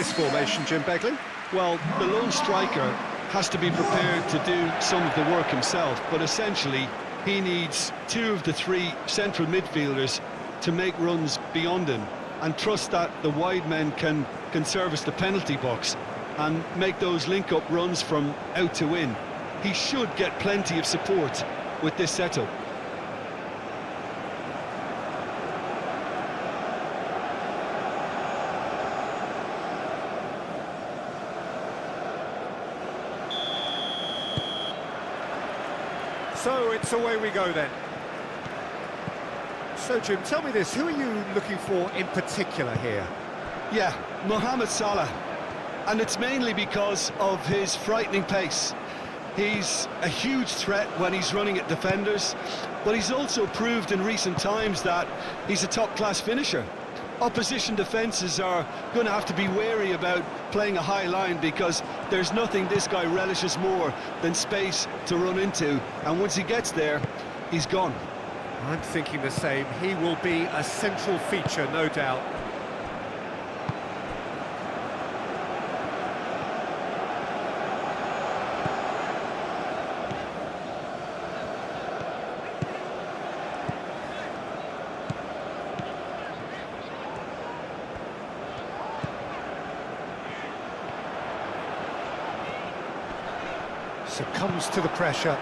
this formation, Jim Beglin? Well, the lone striker has to be prepared to do some of the work himself, but essentially he needs two of the three central midfielders to make runs beyond him and trust that the wide men can service the penalty box and make those link-up runs from out to in. He should get plenty of support with this setup. So it's away we go then. So Jim, tell me this, who are you looking for in particular here? Yeah, Mohamed Salah. And it's mainly because of his frightening pace. He's a huge threat when he's running at defenders, but he's also proved in recent times that he's a top-class finisher. Opposition defences are going to have to be wary about playing a high line because there's nothing this guy relishes more than space to run into, and once he gets there, he's gone. I'm thinking the same. He will be a central feature, no doubt. Succumbs to the pressure.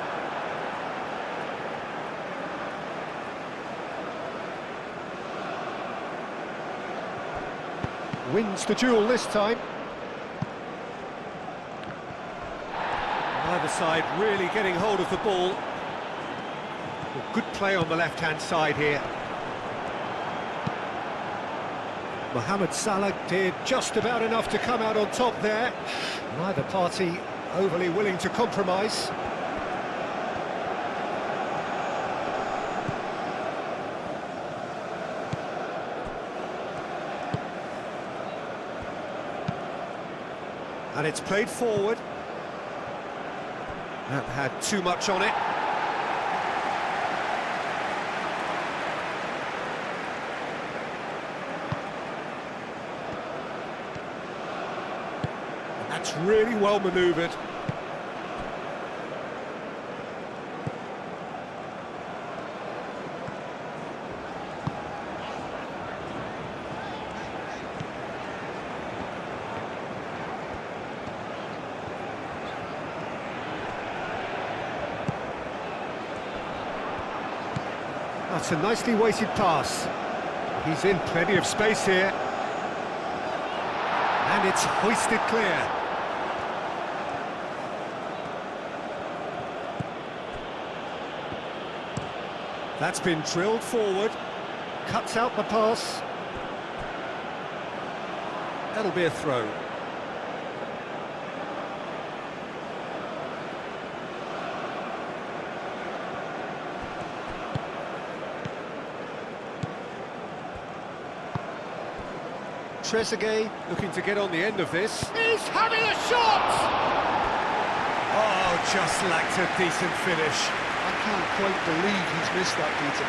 Wins the duel this time. Either side really getting hold of the ball. Well, good play on the left-hand side here. Mohamed Salah did just about enough to come out on top there. Neither party overly willing to compromise. And it's played forward. That had too much on it. That's really well manoeuvred. That's a nicely weighted pass. He's in plenty of space here. And it's hoisted clear. That's been drilled forward, cuts out the pass. That'll be a throw. Trezeguet looking to get on the end of this. He's having a shot! Oh, just lacked a decent finish. I can't quite believe he's missed that, Peter.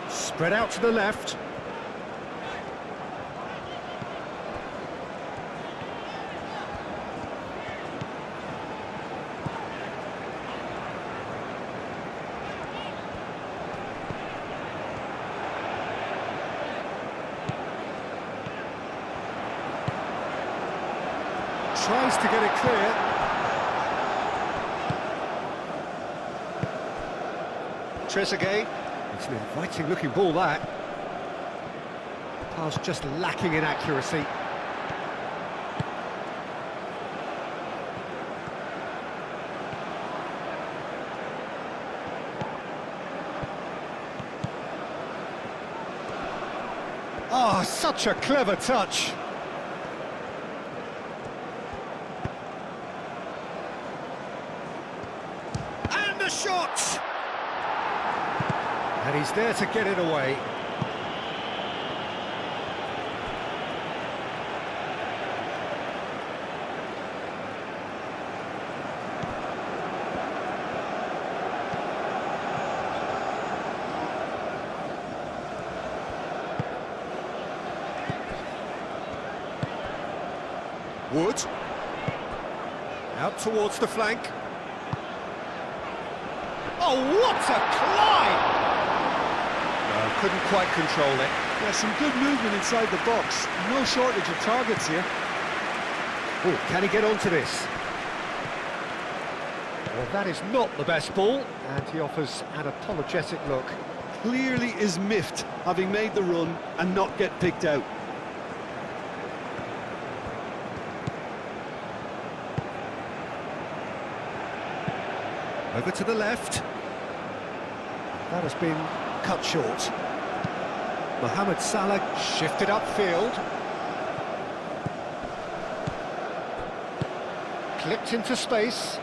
Spread out to the left. Tries to get it clear. Trezeguet. It's an inviting looking ball, that. Pass just lacking in accuracy. Oh, such a clever touch. And the shot! And he's there to get it away. Wood. Out towards the flank. Oh, what a climb! No, couldn't quite control it. Yeah, some good movement inside the box. No shortage of targets here. Oh, can he get onto this? Well, that is not the best ball, and he offers an apologetic look. Clearly is miffed, having made the run and not get picked out. Over to the left. That has been cut short. Mohamed Salah shifted upfield. Clipped into space.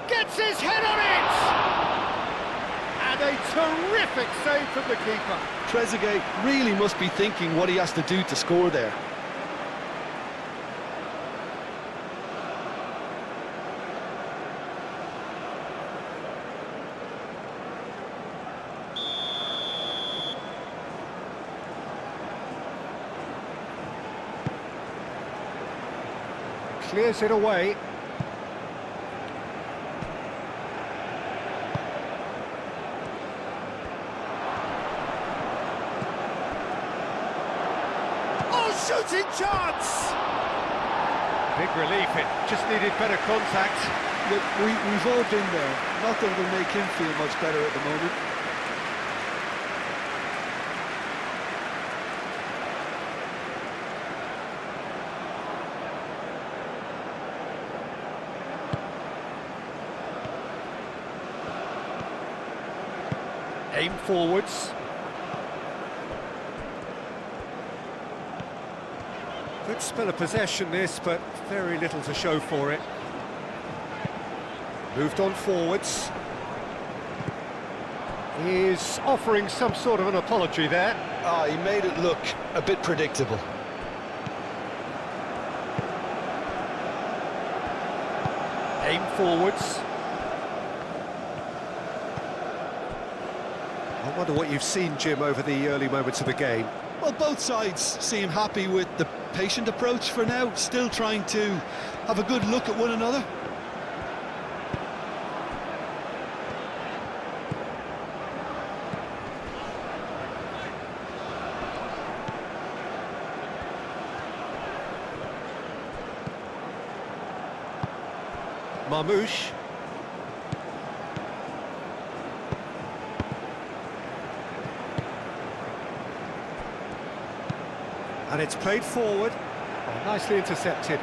Gets his head on it! And a terrific save from the keeper. Trezeguet really must be thinking what he has to do to score there. Clears it away. Oh, shooting chance! Big relief, it just needed better contact. Look, we've all been there. Not that it'll make him feel much better at the moment. Aim forwards. Good spell of possession this, but very little to show for it. Moved on forwards. He's offering some sort of an apology there. Ah, he made it look a bit predictable. Aim forwards. I wonder what you've seen, Jim, over the early moments of the game. Well, both sides seem happy with the patient approach for now, still trying to have a good look at one another. Marmouche. And it's played forward. Oh, nicely intercepted.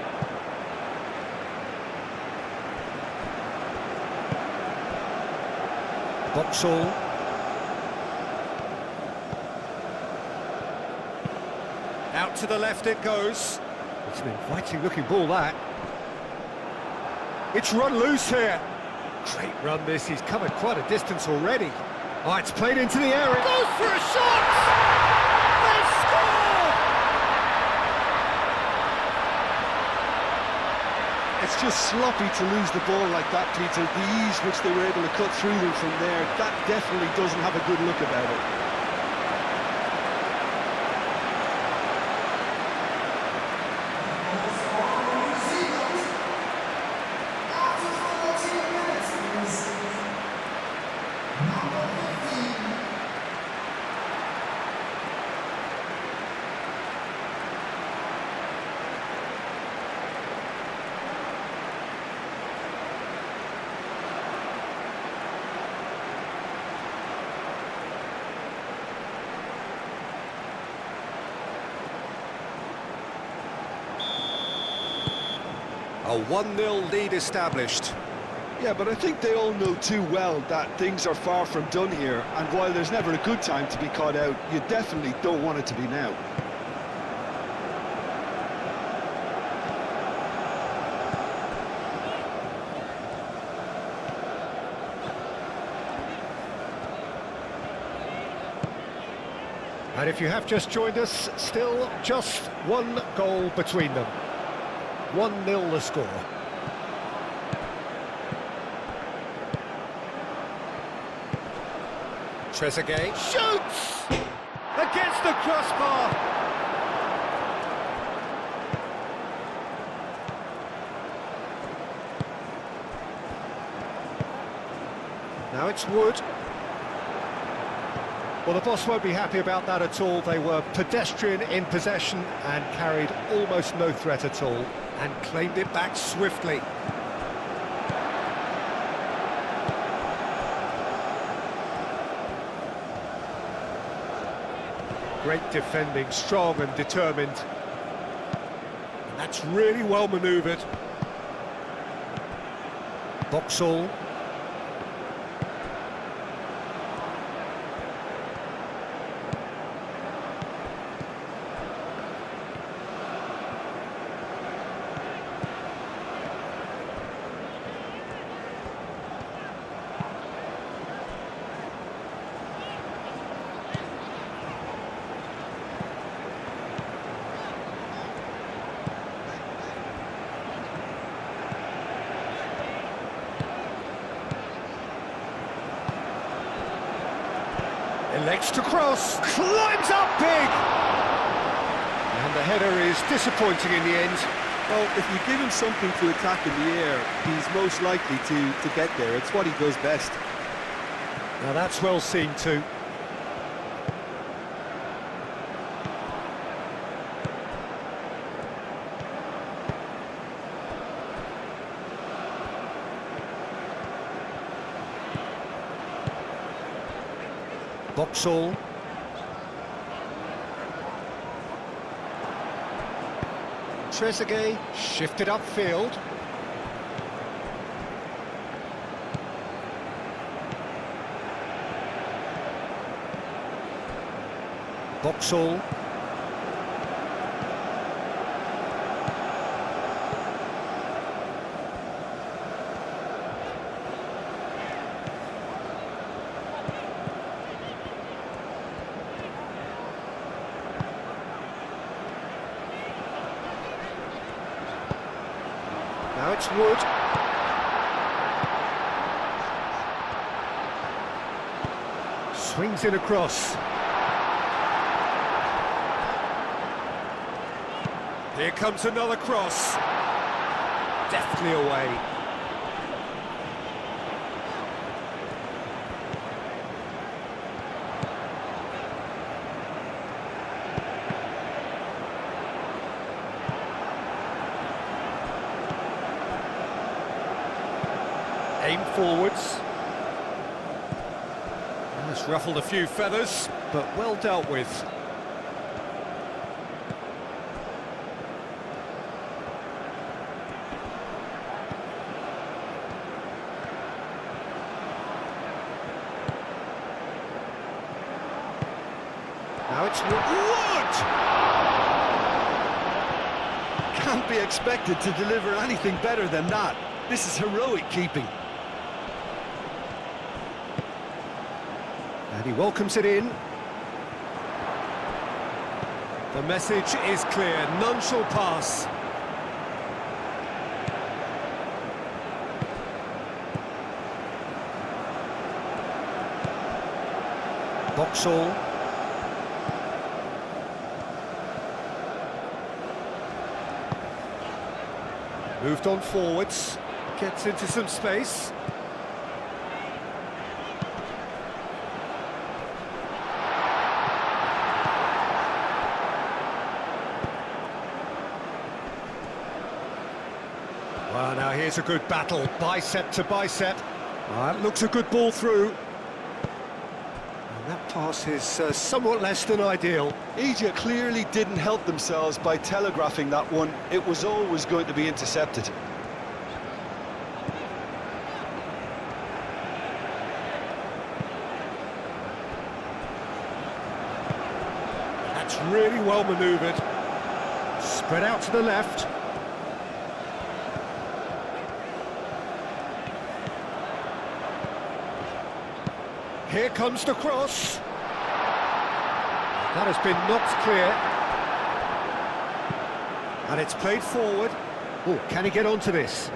Boxall. Out to the left it goes. It's an inviting looking ball, that. It's run loose here. Great run this, he's covered quite a distance already. Oh, it's played into the area. Goes for a shot! They score! It's just sloppy to lose the ball like that, Peter. The ease which they were able to cut through them from there, that definitely doesn't have a good look about it. A 1-0 lead established. Yeah, but I think they all know too well that things are far from done here, and while there's never a good time to be caught out, you definitely don't want it to be now. And if you have just joined us, still just one goal between them. 1-0 the score. Trezeguet shoots! Against the crossbar! Now it's Wood. Well, the boss won't be happy about that at all. They were pedestrian in possession and carried almost no threat at all, and claimed it back swiftly. Great defending, strong and determined. And that's really well manoeuvred. Boxall. Elects to cross, climbs up big! And the header is disappointing in the end. Well, if you give him something to attack in the air, he's most likely to get there. It's what he does best. Now that's well seen too. Boxall. Trezeguet shifted upfield. Boxall. Now it's Wood. Swings in across. Here comes another cross. Deftly away. Aim forwards. It's ruffled a few feathers, but well dealt with. Now it's Wood! Can't be expected to deliver anything better than that. This is heroic keeping. And he welcomes it in. The message is clear, none shall pass. Boxall. Moved on forwards, gets into some space. Well, now here's a good battle, bicep to bicep. That looks a good ball through. And that pass is somewhat less than ideal. Egypt clearly didn't help themselves by telegraphing that one. It was always going to be intercepted. That's really well manoeuvred. Spread out to the left. Here comes the cross. That has been knocked clear. And it's played forward. Oh, can he get onto this?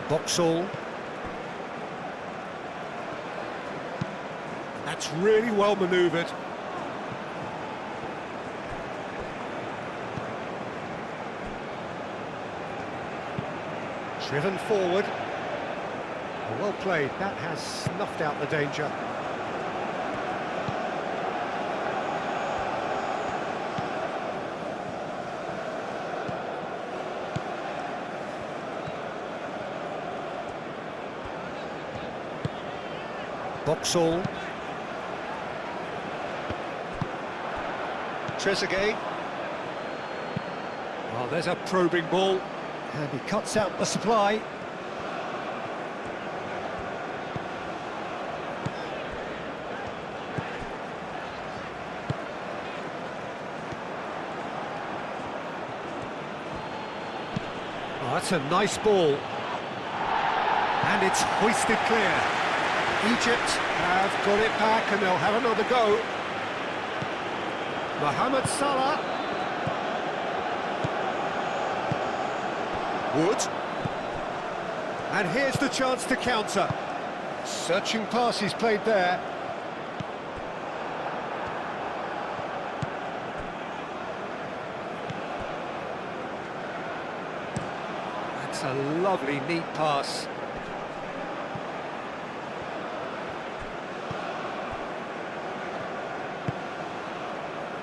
Boxall. That's really well manoeuvred. Driven forward. Oh, well played. That has snuffed out the danger. Boxall. Trezeguet. Oh, there's a probing ball. And he cuts out the supply. Oh, that's a nice ball. And it's hoisted clear. Egypt have got it back and they'll have another go. Mohamed Salah. Wood. And here's the chance to counter. Searching pass he's played there. That's a lovely, neat pass.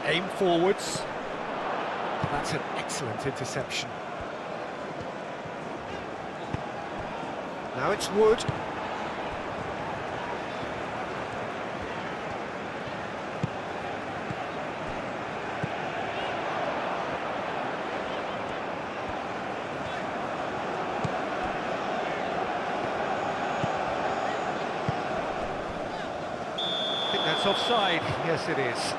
Aim forwards. That's an excellent interception. Now it's Wood. I think that's offside. Yes, it is.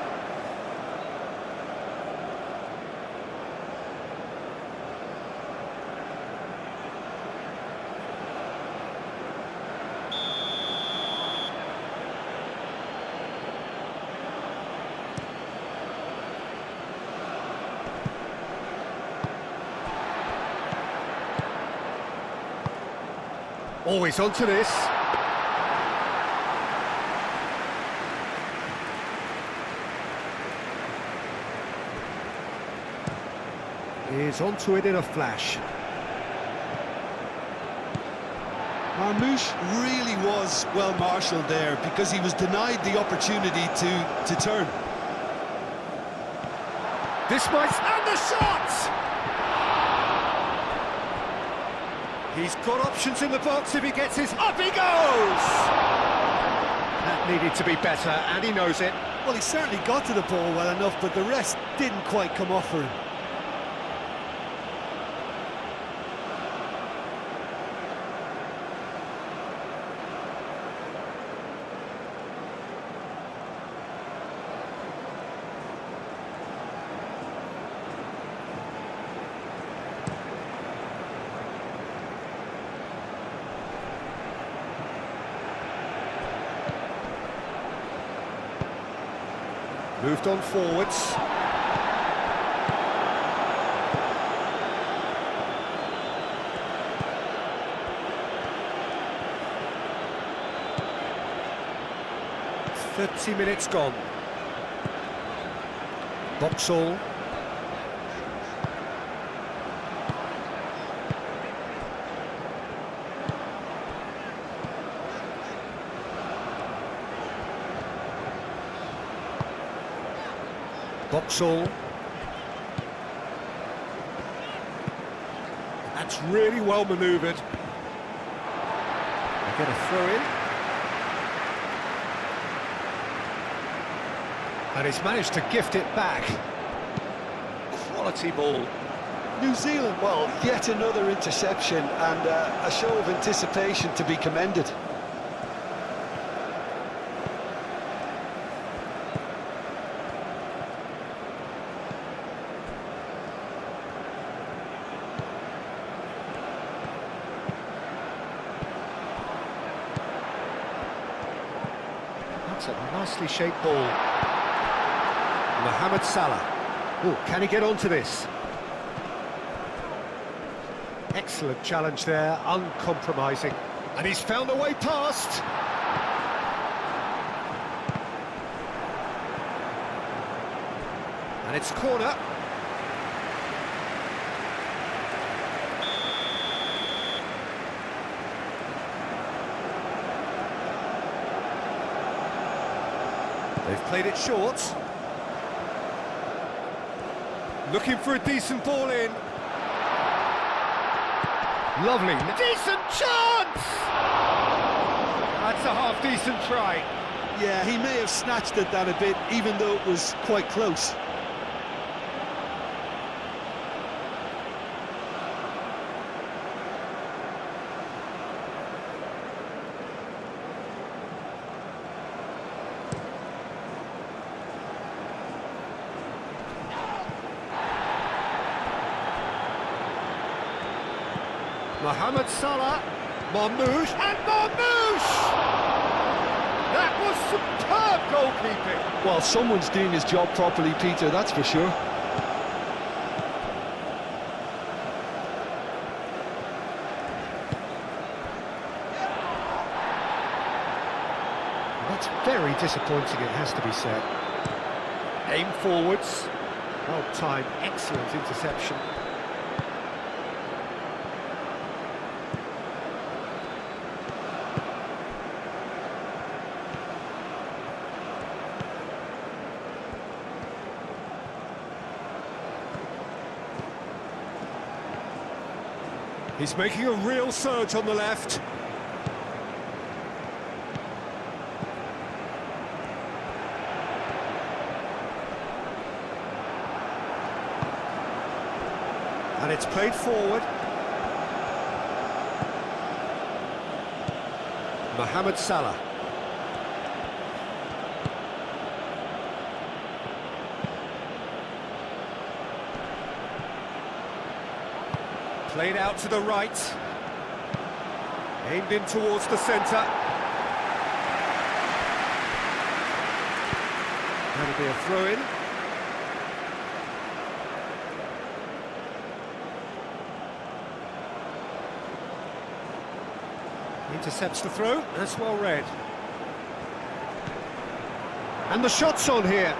Always onto this. Is onto it in a flash. Marmoush really was well marshalled there because he was denied the opportunity to turn. This might... And the shot! He's got options in the box if he gets his... Up he goes! That needed to be better, and he knows it. Well, he certainly got to the ball well enough, but the rest didn't quite come off for him. Moved on forwards. .30 gone. Boxall. Boxall. That's really well manoeuvred. They get a throw in. And he's managed to gift it back. Quality ball. New Zealand, well, yet another interception and a show of anticipation to be commended. That's a nicely shaped ball. Mohamed Salah. Oh, can he get onto this? Excellent challenge there, uncompromising. And he's found a way past. And it's corner. They've played it short. Looking for a decent ball in. Lovely. Decent chance! That's a half-decent try. Yeah, he may have snatched at that a bit, even though it was quite close. Mohamed Salah, Marmoush, and Marmoush! That was superb goalkeeping. Well, someone's doing his job properly, Peter, that's for sure. That's very disappointing, it has to be said. Aim forwards. Well timed, excellent interception. He's making a real surge on the left. And it's played forward. Mohamed Salah. Played out to the right. Aimed in towards the centre. That'll be a throw-in. Intercepts the throw. That's well read. And the shot's on here.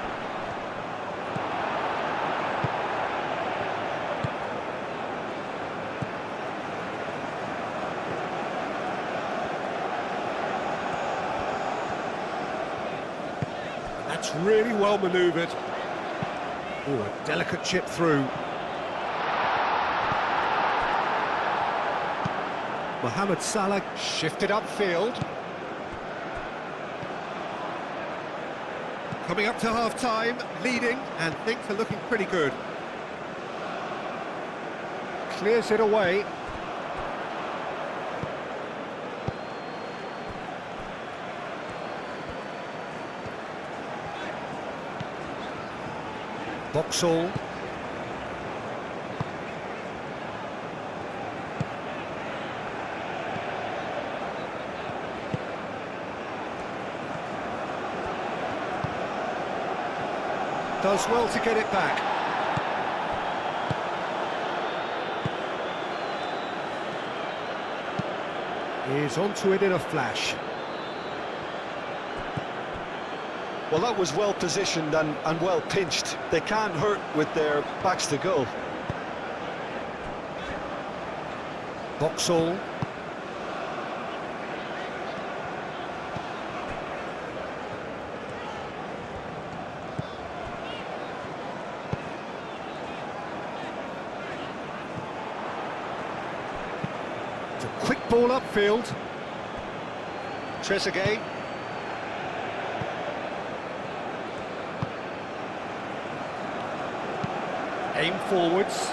That's really well manoeuvred. Oh, a delicate chip through. Mohamed Salah shifted upfield. Coming up to half-time, leading, and things are looking pretty good. Clears it away. Boxall. Does well to get it back. He's onto it in a flash. Well, that was well positioned and well pinched. They can't hurt with their backs to goal. Boxall. It's a quick ball upfield. Trezeguet. Aim forwards.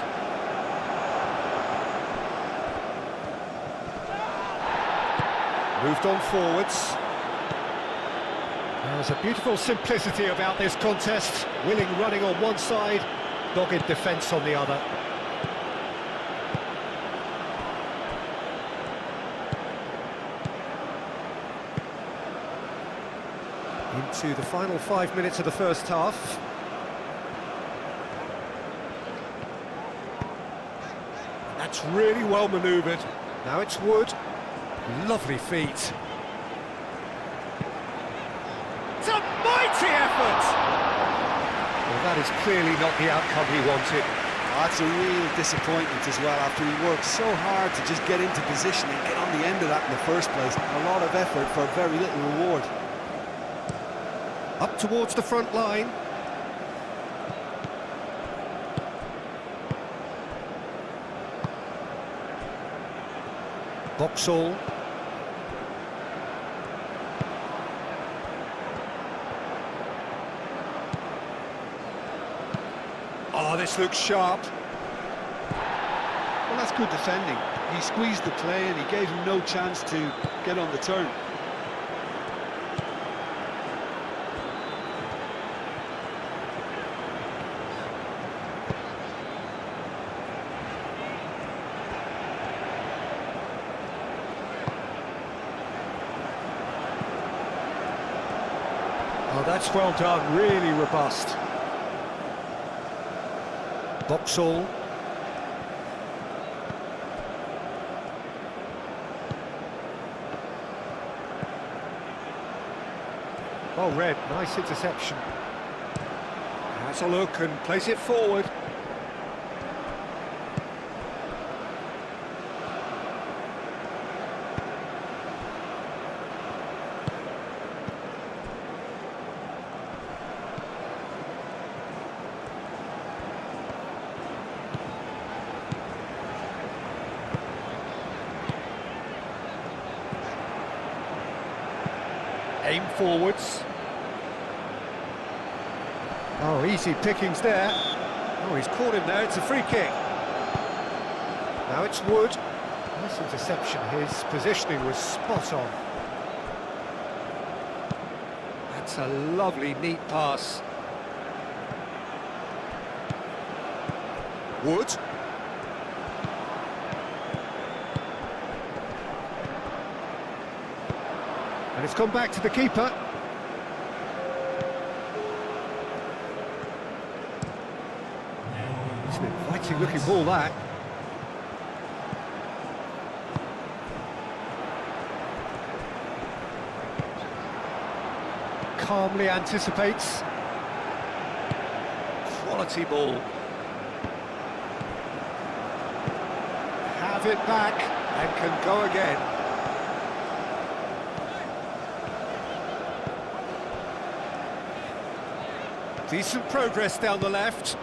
Moved on forwards. There's a beautiful simplicity about this contest. Willing running on one side, dogged defence on the other. Into the final 5 minutes of the first half. That's really well manoeuvred. Now it's Wood. Lovely feet. It's a mighty effort! Well, that is clearly not the outcome he wanted. That's a real disappointment as well, after he worked so hard to just get into position and get on the end of that in the first place. A lot of effort for very little reward. Up towards the front line. Boxall. Oh, this looks sharp. Well, that's good defending. He squeezed the play and he gave him no chance to get on the turn. Oh, that's well done, really robust. Boxall. Well read, nice interception. Has a look and plays it forward. Aim forwards. Oh, easy pickings there. Oh, he's caught him there, it's a free kick. Now it's Wood. Nice interception, his positioning was spot on. That's a lovely, neat pass. Wood. And it's come back to the keeper. It's an inviting looking ball, that. Calmly anticipates. Quality ball. Have it back and can go again. Decent progress down the left.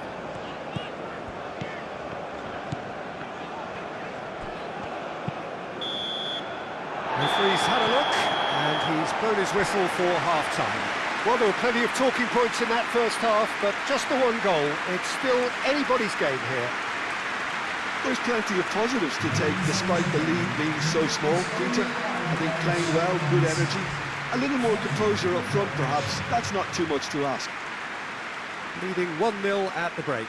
Referee's had a look, and he's blown his whistle for half-time. Well, there were plenty of talking points in that first half, but just the one goal. It's still anybody's game here. There's plenty of positives to take, despite the lead being so small, Peter. I think playing well, good energy. A little more composure up front, perhaps. That's not too much to ask. Leading 1-0 at the break.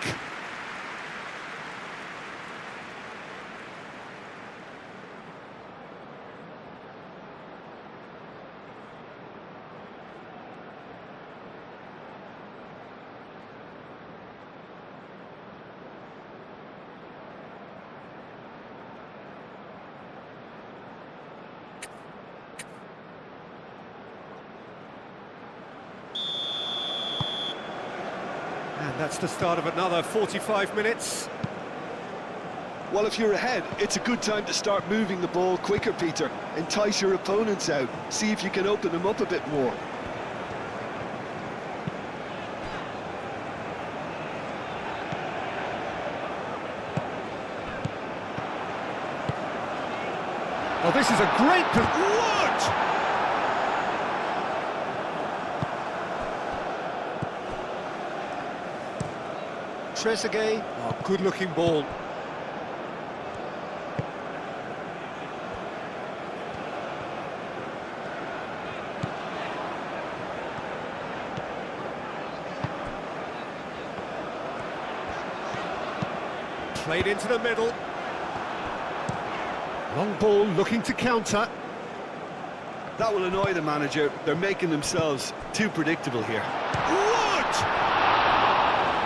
And that's the start of another 45 minutes. Well, if you're ahead, it's a good time to start moving the ball quicker, Peter. Entice your opponents out. See if you can open them up a bit more. Oh, this is a great... Wood! Trezeguet, oh, good-looking ball. Played into the middle. Long ball looking to counter. That will annoy the manager. They're making themselves too predictable here. Wood!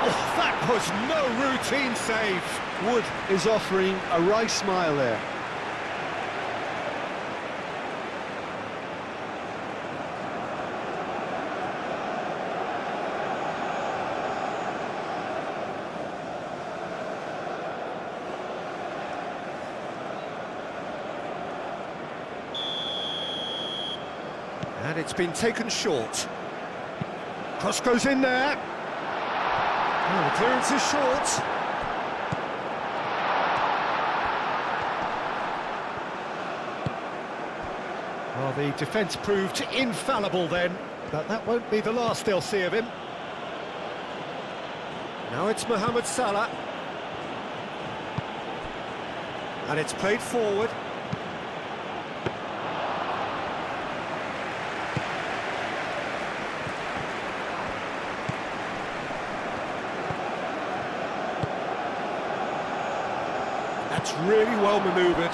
Oh, that was no routine save. Wood is offering a wry smile there. And it's been taken short. Cross goes in there. Oh, the clearance is short. Well, the defence proved infallible then, but that won't be the last they'll see of him. Now it's Mohamed Salah. And it's played forward. That's really well manoeuvred.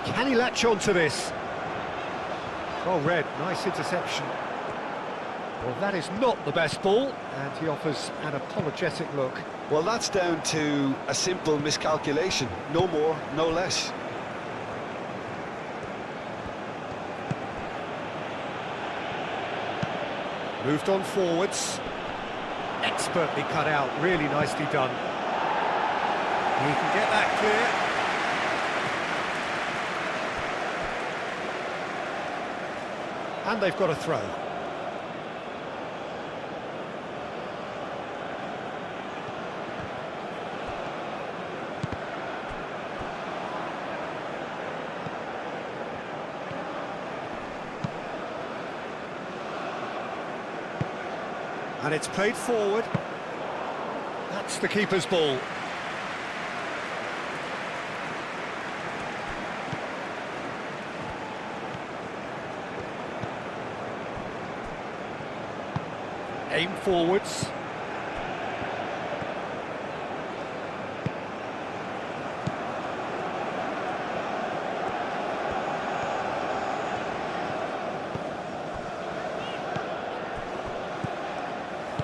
Can he latch on to this? Well read, nice interception. Well, that is not the best ball, and he offers an apologetic look. Well, that's down to a simple miscalculation. No more, no less. Moved on forwards. Expertly cut out, really nicely done. He can get that clear. And they've got a throw. And it's played forward. That's the keeper's ball. Aim forwards.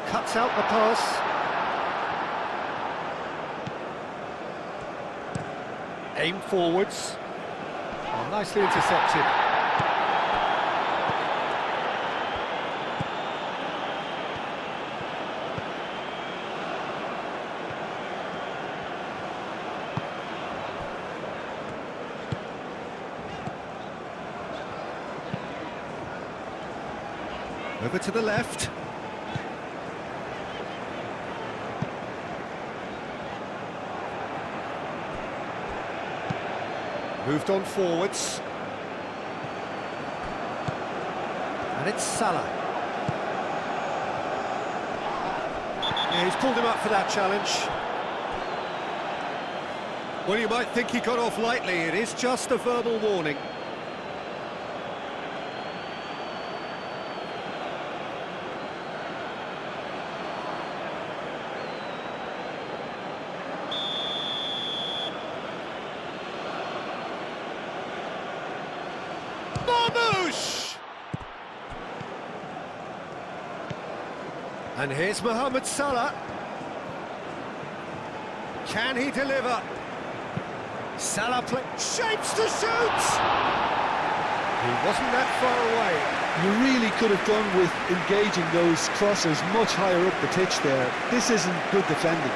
Cuts out the pass. Aim forwards. Oh, nicely intercepted. Over to the left. Moved on forwards. And it's Salah. Yeah, he's pulled him up for that challenge. Well, you might think he got off lightly. It is just a verbal warning. And here's Mohamed Salah. Can he deliver? Salah shapes to shoot! He wasn't that far away. You really could have done with engaging those crosses much higher up the pitch there. This isn't good defending.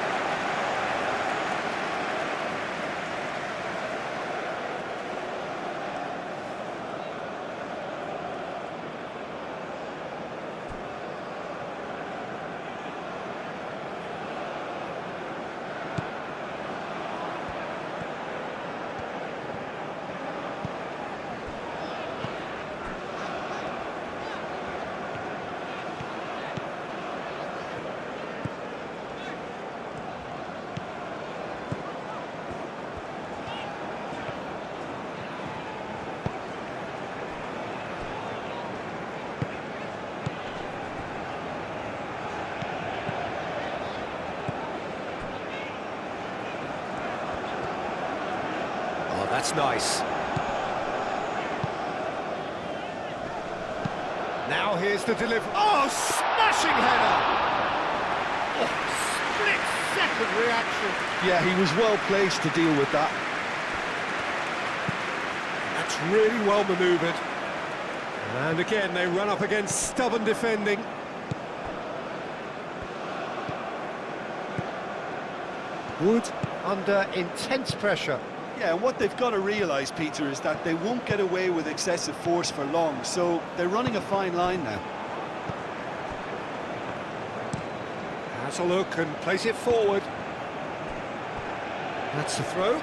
That's nice. Now here's the delivery. Oh, smashing header! Oh, split-second reaction. Yeah, he was well placed to deal with that. That's really well manoeuvred. And again, they run up against stubborn defending. Wood under intense pressure. Yeah, and what they've got to realise, Peter, is that they won't get away with excessive force for long, so they're running a fine line now. Has a look and plays it forward. That's the throw.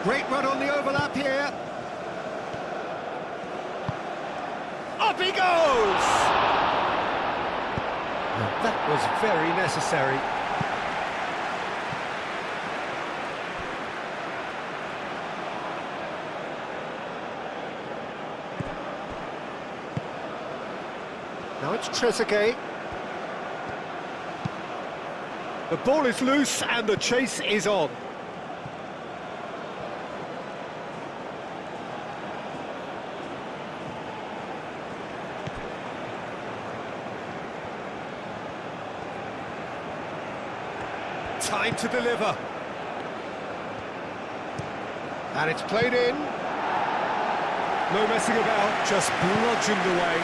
Great run on the overlap here. Up he goes! That was very necessary. Now it's Trezeguet. The ball is loose and the chase is on. Time to deliver. And it's played in. No messing about, just bludgeoned away.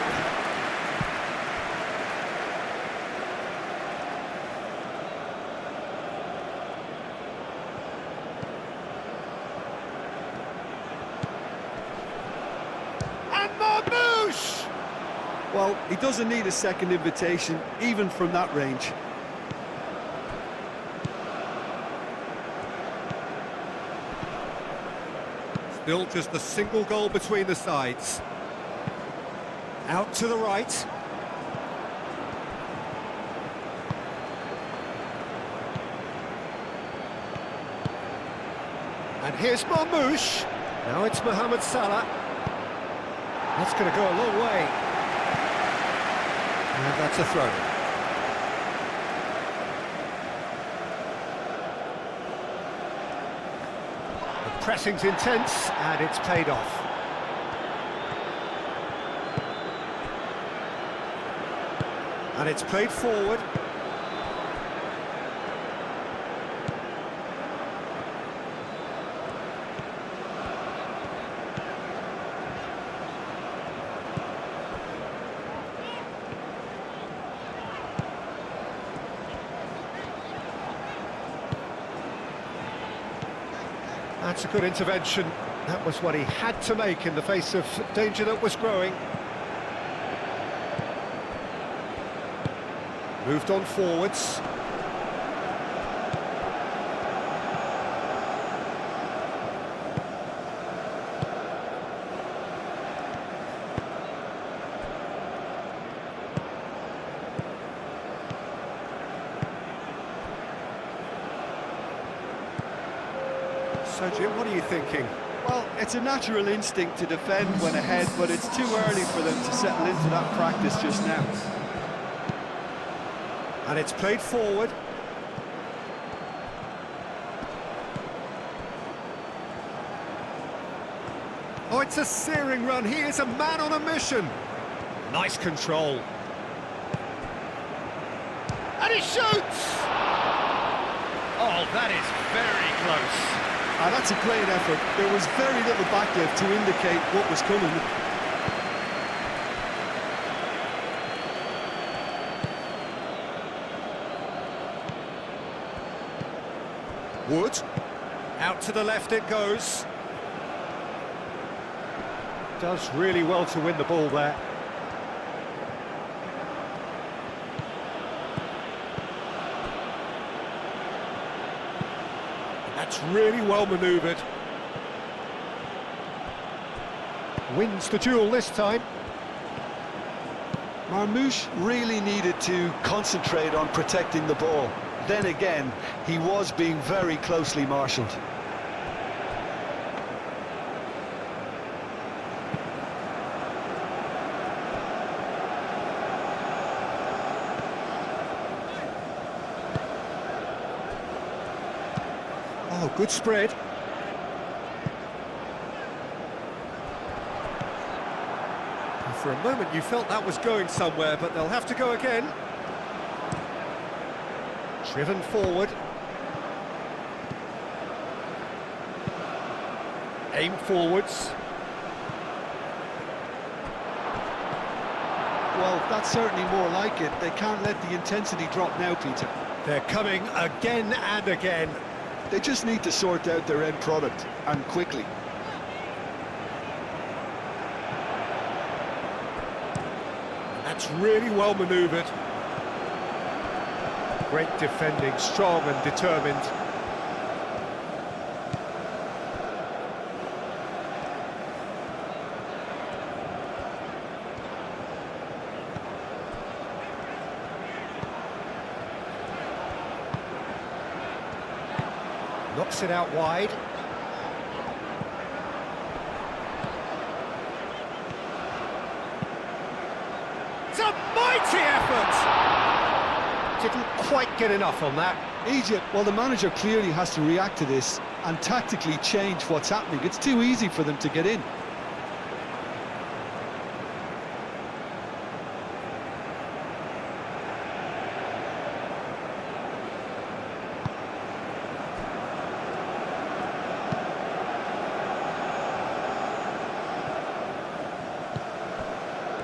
And Marmouche! Well, he doesn't need a second invitation, even from that range. Still just a single goal between the sides. Out to the right. And here's Marmouche. Now it's Mohamed Salah. That's going to go a long way. And that's a throw. Pressing's intense, and it's paid off. And it's played forward. That's a good intervention. That was what he had to make in the face of danger that was growing. Moved on forwards. So, Jim, what are you thinking? Well, it's a natural instinct to defend when ahead, but it's too early for them to settle into that practice just now. And it's played forward. Oh, it's a searing run. He is a man on a mission. Nice control. And he shoots! Oh, that is very close. That's a great effort. There was very little backlift to indicate what was coming. Wood. Out to the left it goes. Does really well to win the ball there. That's really well manoeuvred. Wins the duel this time. Marmouche really needed to concentrate on protecting the ball. Then again, he was being very closely marshalled. Good spread. For a moment you felt that was going somewhere, but they'll have to go again. Driven forward. Aim forwards. Well, that's certainly more like it. They can't let the intensity drop now, Peter. They're coming again and again. They just need to sort out their end product, and quickly. That's really well manoeuvred. Great defending, strong and determined. Knocks it out wide. It's a mighty effort! Didn't quite get enough on that. Egypt, well, the manager clearly has to react to this and tactically change what's happening. It's too easy for them to get in.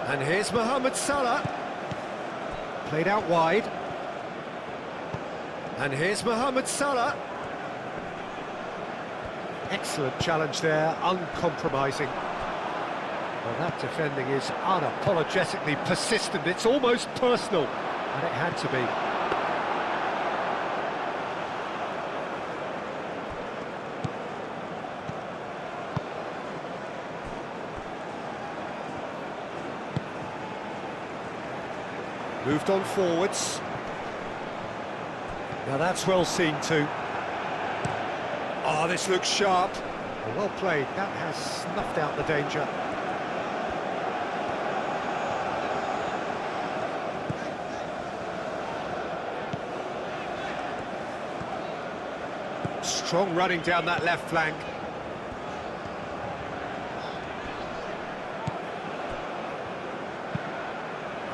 And here's Mohamed Salah. Played out wide. And here's Mohamed Salah. Excellent challenge there, uncompromising. Well, that defending is unapologetically persistent. It's almost personal, and it had to be. Moved on forwards. Now that's well seen too. Oh, this looks sharp. Well played. That has snuffed out the danger. Strong running down that left flank.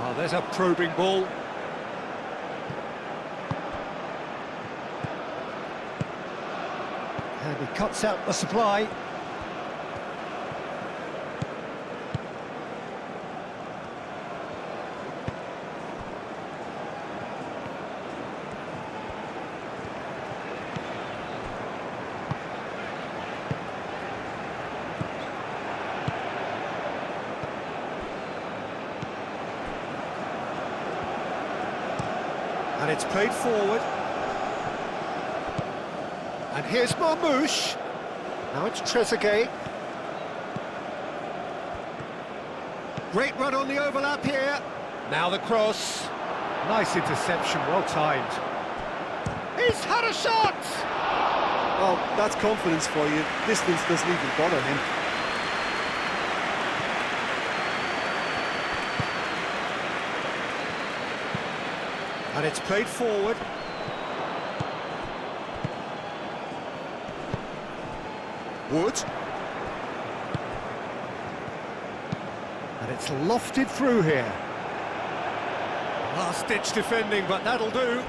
Oh, there's a probing ball. And he cuts out the supply. And it's played forward. And here's Marmoush. Now it's Trezeguet. Great run on the overlap here. Now the cross. Nice interception, well timed. He's had a shot! Well, that's confidence for you. Distance doesn't even bother him. And it's played forward. Wood. And it's lofted through here. Last-ditch defending, but that'll do.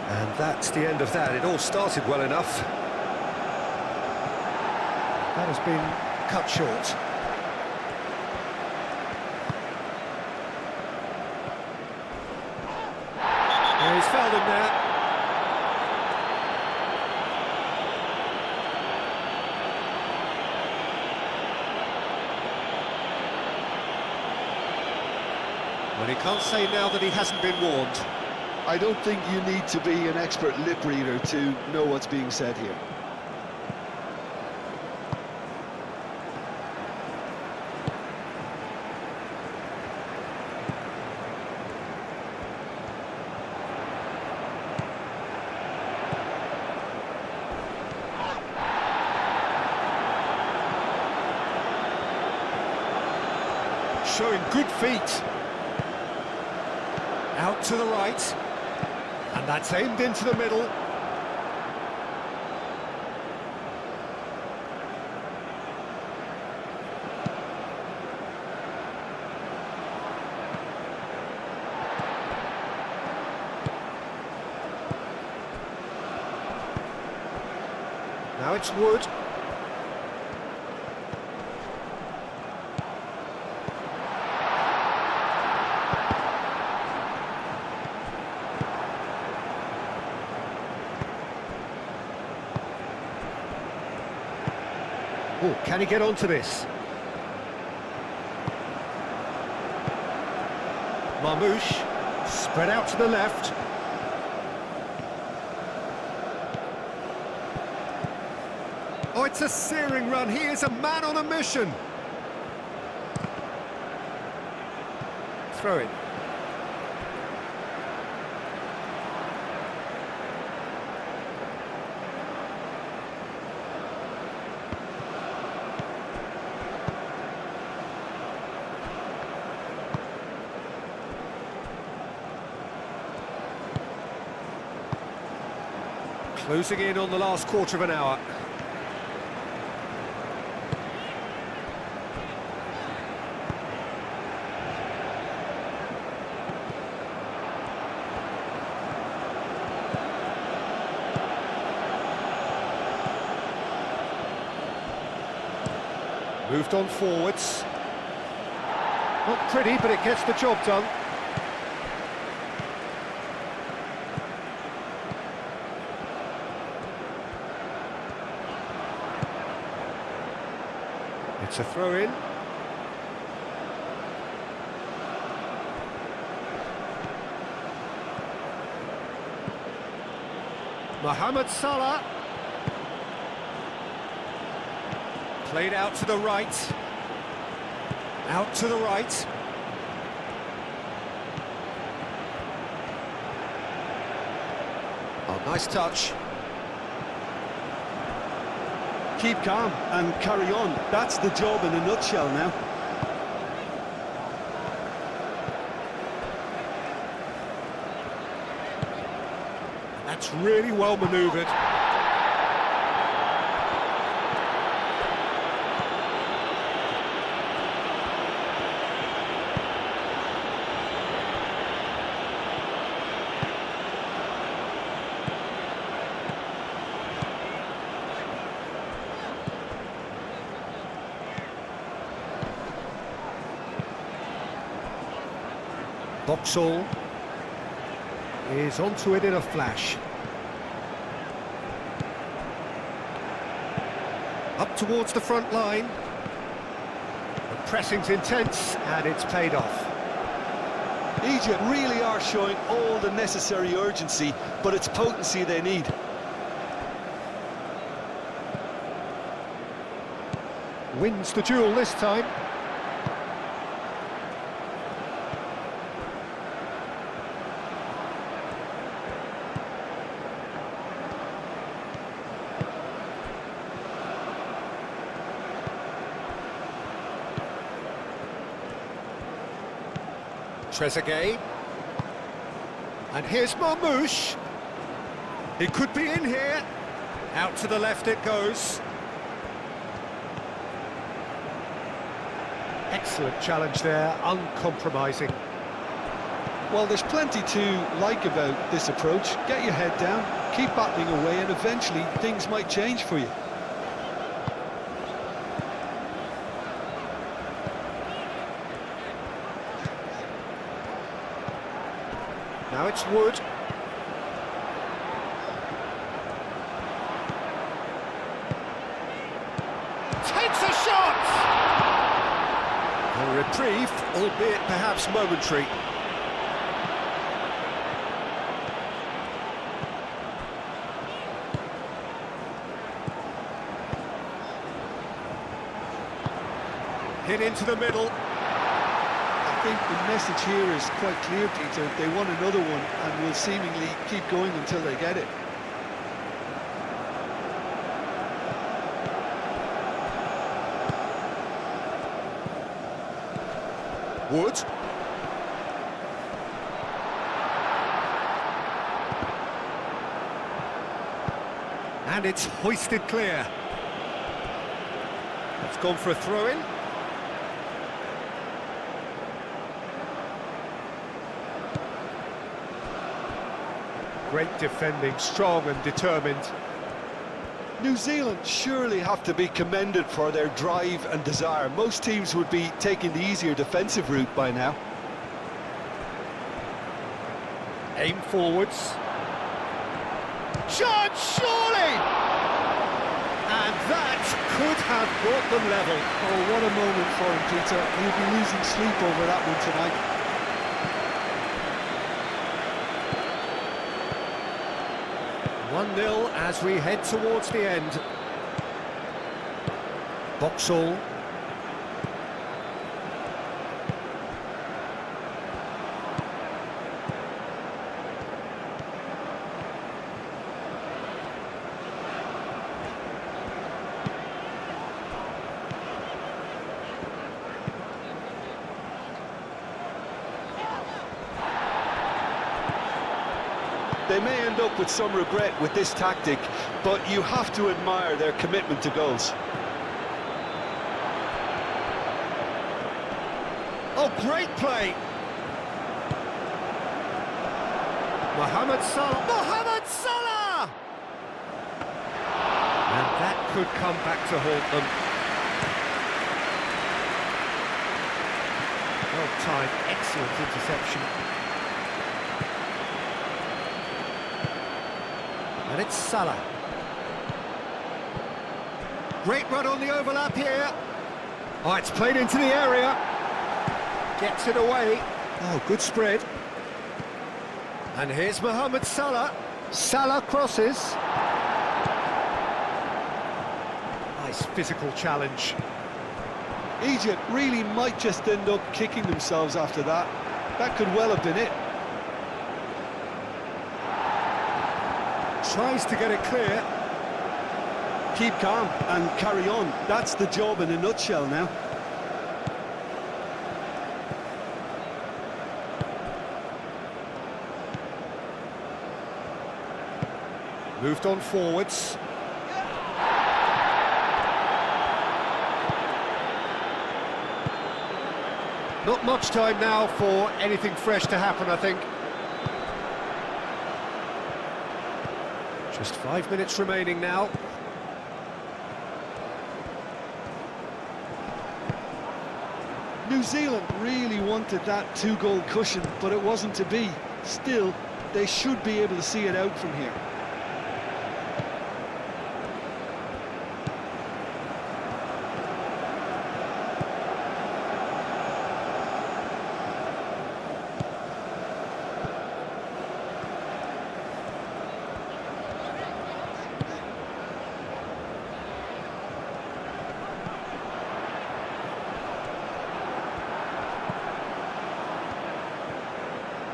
And that's the end of that. It all started well enough. That has been cut short. Yeah, he's fouled him there. Well, he can't say now that he hasn't been warned. I don't think you need to be an expert lip reader to know what's being said here. Showing good feet. Out to the right. And that's aimed into the middle. Now it's Wood. Oh, can he get onto this? Marmoush, spread out to the left. Oh, it's a searing run. He is a man on a mission. Throw it. Closing in on the last quarter of an hour. Moved on forwards. Not pretty, but it gets the job done. It's a throw-in. Mohamed Salah. Played out to the right. Out to the right. Oh, nice touch. Keep calm and carry on. That's the job in a nutshell now. That's really well manoeuvred. Boxall is onto it in a flash. Up towards the front line. The pressing's intense and it's paid off. Egypt really are showing all the necessary urgency, but it's potency they need. Wins the duel this time. Trezeguet. And here's Marmoush. He could be in here. Out to the left it goes. Excellent challenge there, uncompromising. Well, there's plenty to like about this approach. Get your head down, keep battling away, and eventually things might change for you. Now it's Wood. Takes a shot! A reprieve, albeit perhaps momentary. Hit into the middle. I think the message here is quite clear, Peter. They want another one and will seemingly keep going until they get it. Wood. And it's hoisted clear. It's gone for a throw-in. Great defending, strong and determined. New Zealand surely have to be commended for their drive and desire. Most teams would be taking the easier defensive route by now. Aim forwards. Chance, surely! And that could have brought them level. Oh, what a moment for him, Peter. He'll be losing sleep over that one tonight. 1-0 as we head towards the end. Boxall. They may end up with some regret with this tactic, but you have to admire their commitment to goals. Oh, great play! Mohamed Salah. Mohamed Salah! And that could come back to haunt them. Well-timed, excellent interception. And it's Salah. Great run on the overlap here. Oh, it's played into the area. Gets it away. Oh, good spread. And here's Mohamed Salah. Salah crosses. Nice physical challenge. Egypt really might just end up kicking themselves after that. That could well have been it. Tries to get it clear. Keep calm and carry on. That's the job in a nutshell now. Moved on forwards. Not much time now for anything fresh to happen, I think. Just 5 minutes remaining now. New Zealand really wanted that two-goal cushion, but it wasn't to be. Still, they should be able to see it out from here.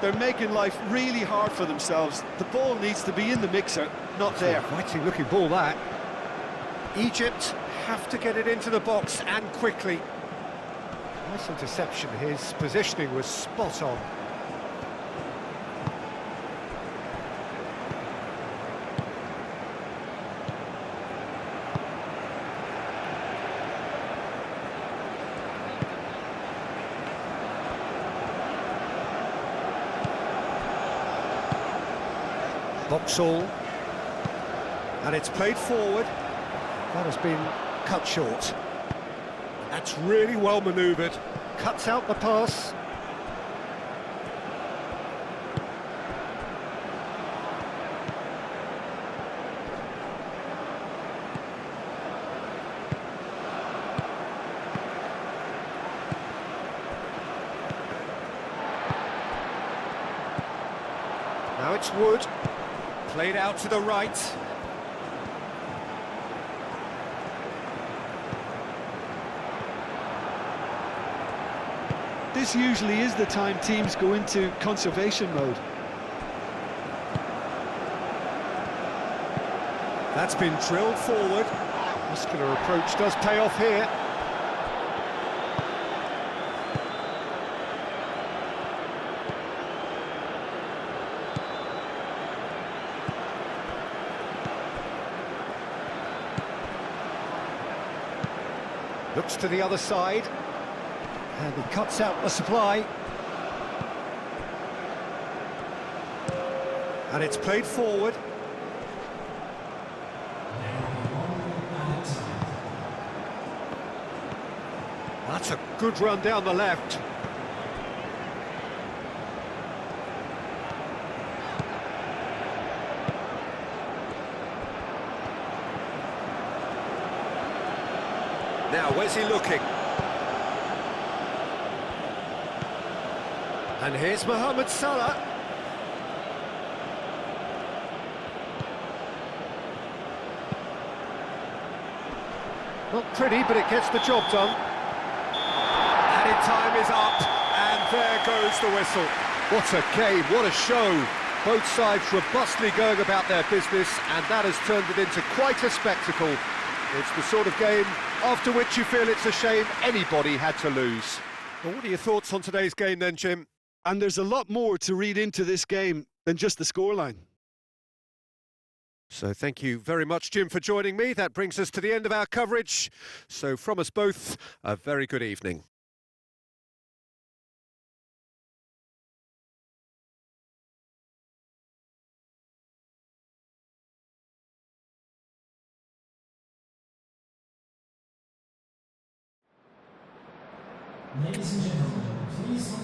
They're making life really hard for themselves. The ball needs to be in the mixer, not there. Fighting looking ball, that. Egypt have to get it into the box and quickly. Nice interception. His positioning was spot on. Boxall, and it's played forward. That has been cut short. That's really well manoeuvred. Cuts out the pass. Now it's Wood. Played out to the right. This usually is the time teams go into conservation mode. That's been drilled forward. Muscular approach does pay off here. Looks to the other side, and he cuts out the supply. And it's played forward. Good run down the left. Now, where's he looking? And here's Mohamed Salah. Not pretty, but it gets the job done. Added time is up, and there goes the whistle. What a game, what a show. Both sides robustly going about their business, and that has turned it into quite a spectacle. It's the sort of game after which you feel it's a shame anybody had to lose. Well, what are your thoughts on today's game then, Jim? And there's a lot more to read into this game than just the scoreline. So thank you very much, Jim, for joining me. That brings us to the end of our coverage. So from us both, a very good evening. Ladies and gentlemen, please